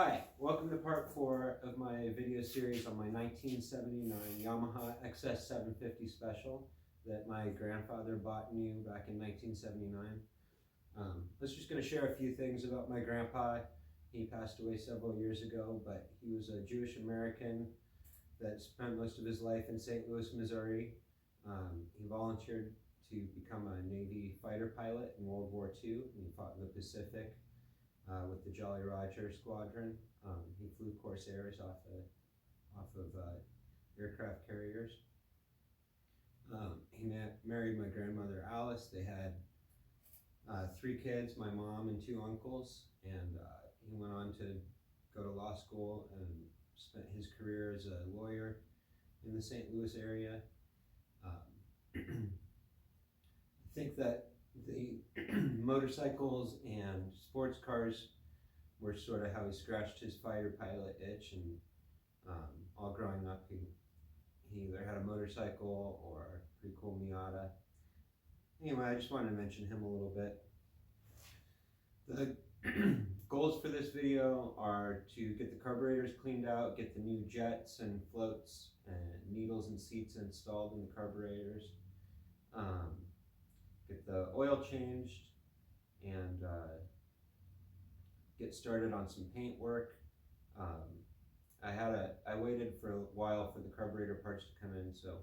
Hi, welcome to part 4 of my video series on my 1979 Yamaha XS750 Special that my grandfather bought new back in 1979. I was just going to share a few things about my grandpa. He passed away several years ago, but he was a Jewish American that spent most of his life in St. Louis, Missouri. He volunteered to become a Navy fighter pilot in World War II, and he fought in the Pacific with the Jolly Roger Squadron. He flew Corsairs off of aircraft carriers. He married my grandmother Alice. They had 3 kids, my mom and 2 uncles, and he went on to go to law school and spent his career as a lawyer in the St. Louis area. I think that the motorcycles and sports cars were sort of how he scratched his fighter pilot itch, and all growing up he either had a motorcycle or a pretty cool Miata. Anyway, I just wanted to mention him a little bit. The goals for this video are to get the carburetors cleaned out, get the new jets and floats and needles and seats installed in the carburetors, get the oil changed, and get started on some paint work. I waited for a while for the carburetor parts to come in, so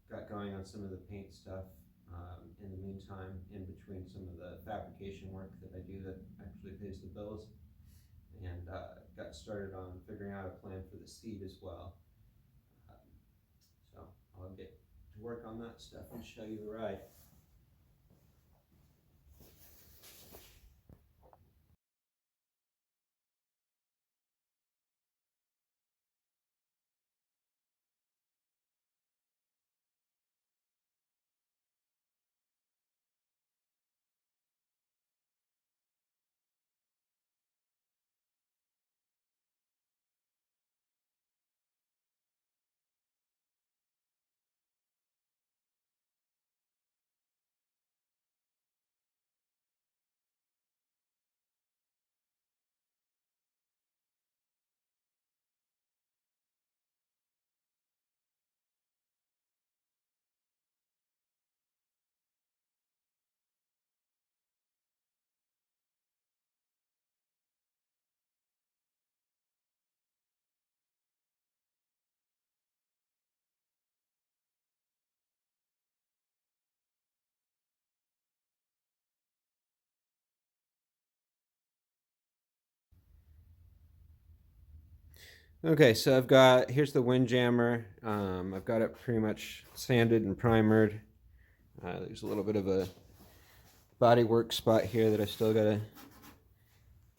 got going on some of the paint stuff in the meantime, in between some of the fabrication work that I do that actually pays the bills, and got started on figuring out a plan for the seat as well. So I'll get to work on that stuff and show you the ride. Okay, so here's the windjammer. I've got it pretty much sanded and primered. There's a little bit of a bodywork spot here that I still gotta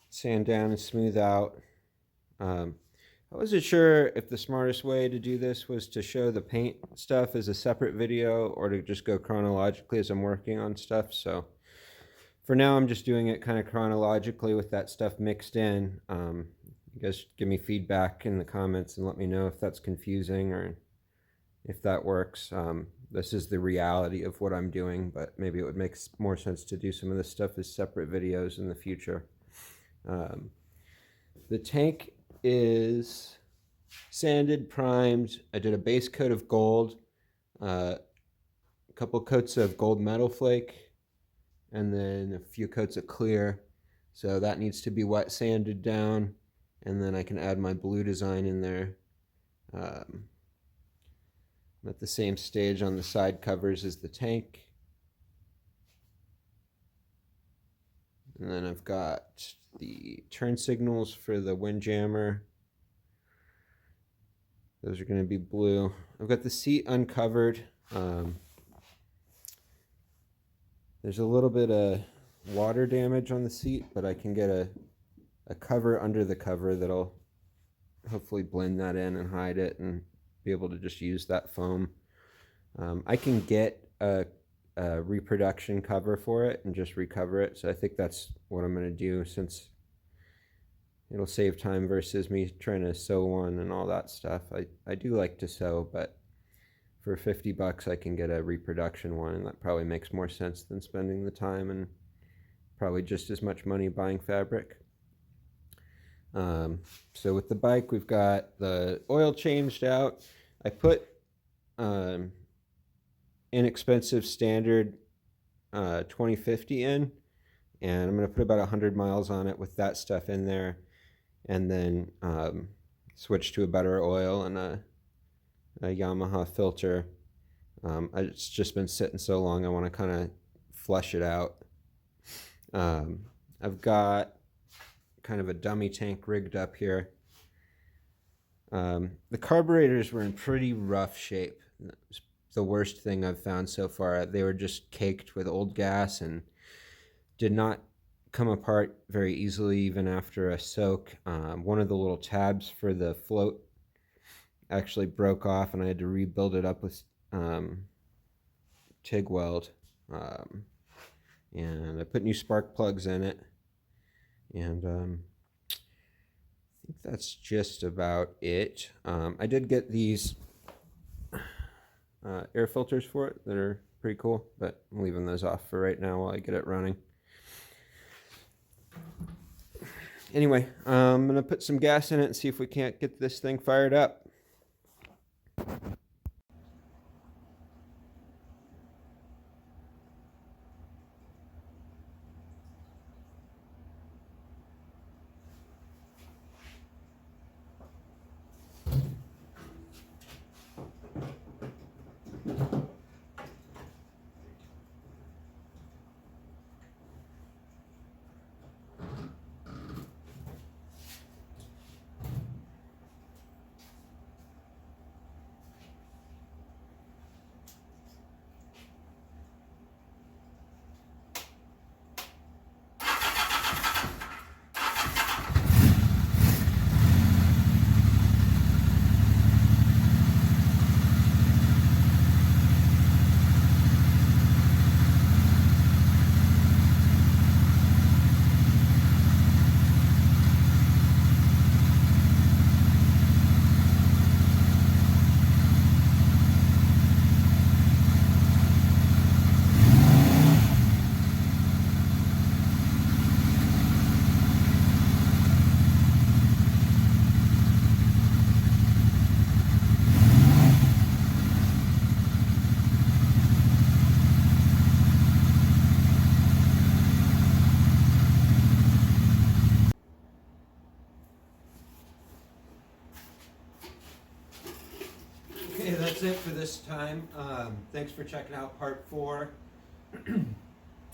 sand down and smooth out. I wasn't sure if the smartest way to do this was to show the paint stuff as a separate video or to just go chronologically as I'm working on stuff. So for now, I'm just doing it kind of chronologically with that stuff mixed in. You guys give me feedback in the comments and let me know if that's confusing or if that works. This is the reality of what I'm doing, but maybe it would make more sense to do some of this stuff as separate videos in the future. The tank is sanded, primed. I did a base coat of gold, a couple coats of gold metal flake, and then a few coats of clear. So that needs to be wet sanded down, and then I can add my blue design in there. I'm at the same stage on the side covers as the tank. And then I've got the turn signals for the windjammer. Those are going to be blue. I've got the seat uncovered. There's a little bit of water damage on the seat, but I can get a cover under the cover that'll hopefully blend that in and hide it and be able to just use that foam. I can get a reproduction cover for it and just recover it, so I think that's what I'm going to do, since it'll save time versus me trying to sew one and all that stuff. I do like to sew, but for $50 I can get a reproduction one, and that probably makes more sense than spending the time and probably just as much money buying fabric. So with the bike, we've got the oil changed out. I put inexpensive standard 2050 in, and I'm going to put about 100 miles on it with that stuff in there, and then switch to a better oil and a Yamaha filter. It's just been sitting so long, I want to kind of flush it out. I've got kind of a dummy tank rigged up here. The carburetors were in pretty rough shape. That was the worst thing I've found so far. They were just caked with old gas and did not come apart very easily even after a soak. One of the little tabs for the float actually broke off, and I had to rebuild it up with TIG weld. And I put new spark plugs in it, and I think that's just about it. I did get these air filters for it that are pretty cool, but I'm leaving those off for right now while I get it running. Anyway, I'm gonna put some gas in it and see if we can't get this thing fired up. Okay, that's it for this time. Thanks for checking out part 4.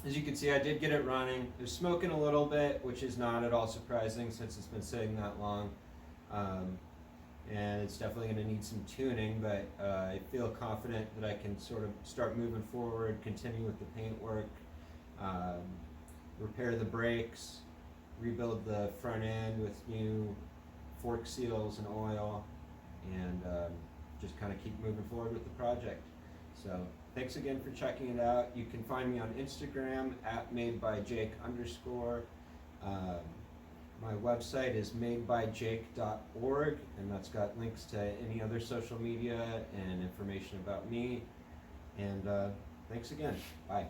As you can see, I did get it running. It was smoking a little bit, which is not at all surprising since it's been sitting that long. And it's definitely going to need some tuning, but I feel confident that I can sort of start moving forward, continue with the paint work, repair the brakes, rebuild the front end with new fork seals and oil, and just kind of keep moving forward with the project. So thanks again for checking it out. You can find me on Instagram at madebyjake_. My website is madebyjake.org, and that's got links to any other social media and information about me. And thanks again. Bye.